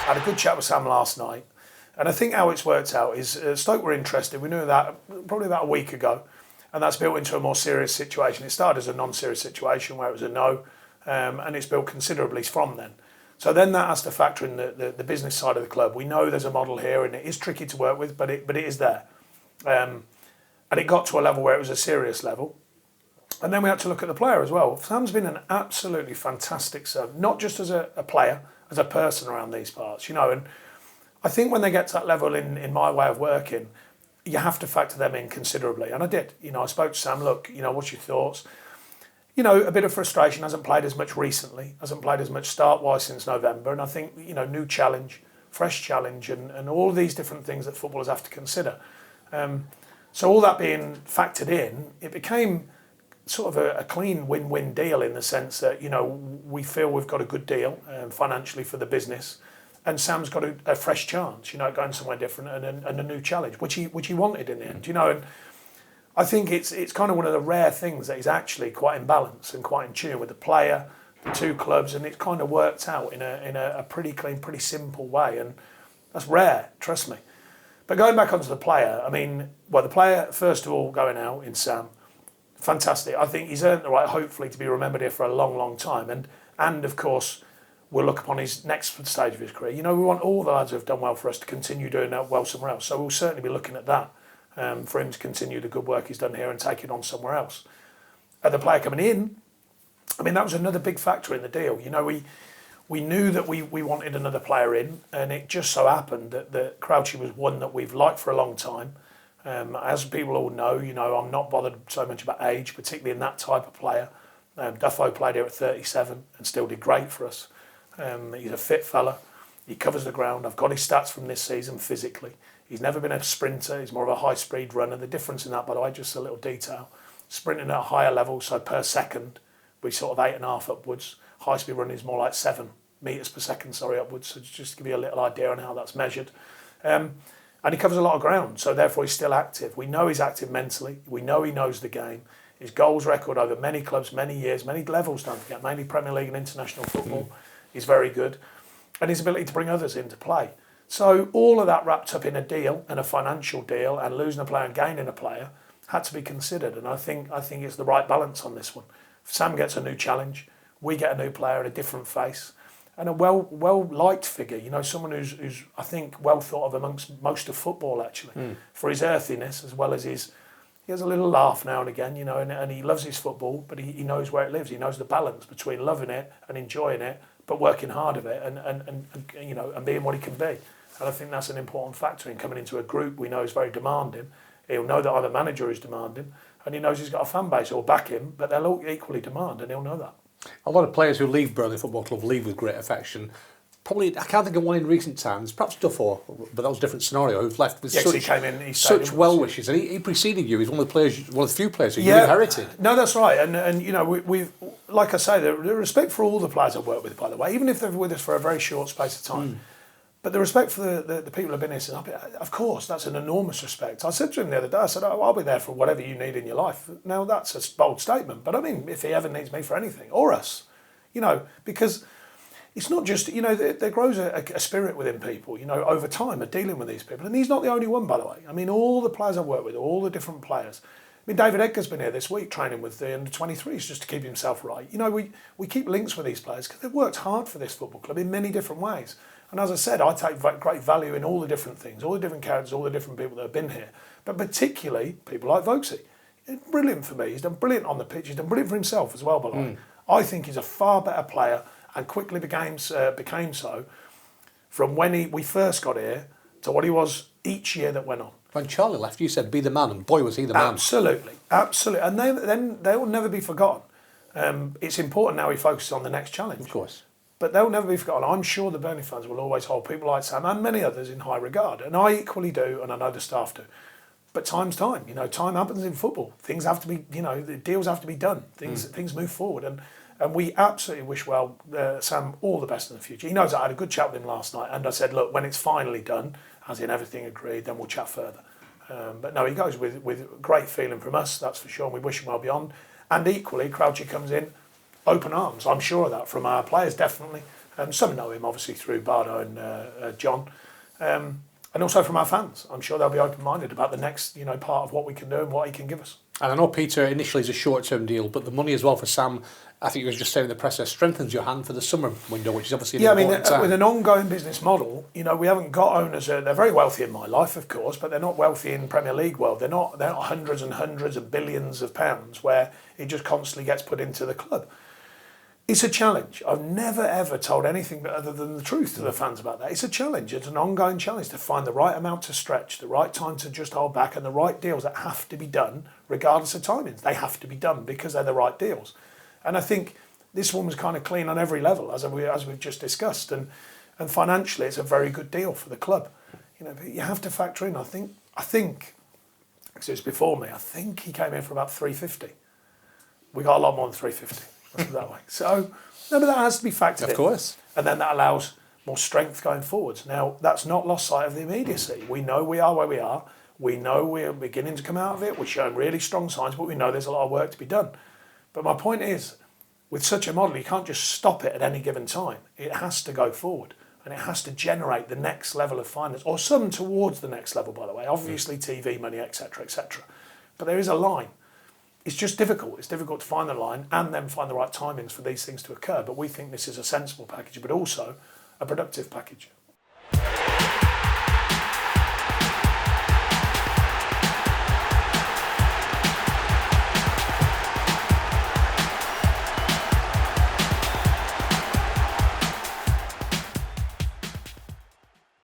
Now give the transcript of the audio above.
had a good chat with Sam last night, and I think how it's worked out is Stoke were interested. We knew that probably about a week ago, and that's built into a more serious situation. It started as a non-serious situation where it was a no, and it's built considerably from then. So then that has to factor in the business side of the club. We know there's a model here, and it is tricky to work with, but it is there. And it got to a level where it was a serious level. And then we had to look at the player as well. Sam's been an absolutely fantastic servant, not just as a player, as a person around these parts, and I think when they get to that level in my way of working, you have to factor them in considerably. And I did. I spoke to Sam, look, what's your thoughts? A bit of frustration, hasn't played as much recently, hasn't played as much start-wise since November. And I think, new challenge, fresh challenge, and all of these different things that footballers have to consider. So all that being factored in, it became sort of a clean win-win deal in the sense that, we feel we've got a good deal financially for the business. And Sam's got a fresh chance, going somewhere different and a new challenge, which he wanted in the end, And I think it's kind of one of the rare things that is actually quite in balance and quite in tune with the player, the two clubs, and it's kind of worked out in a pretty clean, pretty simple way, and that's rare, trust me. But going back onto the player, the player first of all going out in Sam, fantastic. I think he's earned the right, hopefully, to be remembered here for a long, long time, and of course, we'll look upon his next stage of his career. We want all the lads who have done well for us to continue doing that well somewhere else. So we'll certainly be looking at that. For him to continue the good work he's done here and take it on somewhere else. The player coming in, that was another big factor in the deal. We knew that we wanted another player in, and it just so happened that Crouchy was one that we've liked for a long time. As people all know, I'm not bothered so much about age, particularly in that type of player. Duffo played here at 37 and still did great for us. He's a fit fella. He covers the ground. I've got his stats from this season physically. He's never been a sprinter. He's more of a high-speed runner. The difference in that, by the way, just a little detail. Sprinting at a higher level, so per second, we're sort of 8.5 upwards. High-speed running is more like 7 metres per second, upwards. So just to give you a little idea on how that's measured. And he covers a lot of ground, so therefore he's still active. We know he's active mentally. We know he knows the game. His goals record over many clubs, many years, many levels, don't forget, mainly Premier League and international football, is very good. And his ability to bring others into play. So all of that wrapped up in a deal and a financial deal, and losing a player and gaining a player had to be considered. And I think it's the right balance on this one. Sam gets a new challenge, we get a new player, a different face, and a well liked figure. Someone who's I think well thought of amongst most of football actually, for his earthiness as well as he has a little laugh now and again, and he loves his football, but he knows where it lives. He knows the balance between loving it and enjoying it, but working hard at it and being what he can be. And I think that's an important factor in coming into a group we know is very demanding. He'll know that other manager is demanding, and he knows he's got a fan base who will back him, but they'll all equally demand, and he'll know that. A lot of players who leave Burnley Football Club leave with great affection. Probably, I can't think of one in recent times, perhaps Duffo, but that was a different scenario, who've left with such well wishes. And he preceded you. He's one of the few players who you inherited. No, that's right. And we've, like I say, the respect for all the players I've worked with, by the way, even if they're with us for a very short space of time. But the respect for the people who have been here since, of course, that's an enormous respect. I said to him the other day, I said, I'll be there for whatever you need in your life. Now, that's a bold statement, but if he ever needs me for anything, or us, because it's not just, there grows a spirit within people, over time of dealing with these people. And he's not the only one, by the way. All the players I've worked with, all the different players. David Edgar's been here this week training with the under-23s just to keep himself right. We keep links with these players because they've worked hard for this football club in many different ways. And as I said, I take great value in all the different things, all the different characters, all the different people that have been here. But particularly people like Vokes. He's brilliant for me. He's done brilliant on the pitch. He's done brilliant for himself as well, by the way. I think he's a far better player and quickly became so from when we first got here to what he was each year that went on. When Charlie left, you said, be the man, and boy, was he the man. Absolutely. And they will never be forgotten. It's important now he focuses on the next challenge. Of course. But they'll never be forgotten. I'm sure the Burnley fans will always hold people like Sam and many others in high regard. And I equally do, and I know the staff do. But time's time. Time happens in football. Things have to be, the deals have to be done. Things move forward. And we absolutely wish Sam all the best in the future. He knows I had a good chat with him last night. And I said, look, when it's finally done, as in everything agreed, then we'll chat further. But no, he goes with great feeling from us, that's for sure. And we wish him well beyond. And equally, Crouchy comes in, open arms. I'm sure of that from our players, definitely. Some know him obviously through Bardo and John, and also from our fans. I'm sure they'll be open-minded about the next part of what we can do and what he can give us. And I know Peter initially is a short-term deal, but the money as well for Sam, I think he was just saying in the press, strengthens your hand for the summer window, which is obviously an important time. With an ongoing business model, we haven't got owners. They're very wealthy in my life, of course, but they're not wealthy in Premier League world. They're not hundreds and hundreds of billions of pounds where it just constantly gets put into the club. It's a challenge. I've never ever told anything other than the truth to the fans about that. It's a challenge. It's an ongoing challenge to find the right amount to stretch, the right time to just hold back, and the right deals that have to be done regardless of timings. They have to be done because they're the right deals. And I think this one was kind of clean on every level, as we've just discussed. And financially, it's a very good deal for the club. But you have to factor in. I think, because it was before me, I think he came in for about 350. We got a lot more than 350. Let's put it that way. So, no, but that has to be factored in. Of course. And then that allows more strength going forwards. Now, that's not lost sight of the immediacy. We know we are where we are. We know we're beginning to come out of it. We're showing really strong signs, but we know there's a lot of work to be done. But my point is, with such a model, you can't just stop it at any given time. It has to go forward, and it has to generate the next level of finance, or some towards the next level, by the way. Obviously, TV money, etc., etc. But there is a line. It's just difficult. It's difficult to find the line and then find the right timings for these things to occur. But we think this is a sensible package, but also a productive package.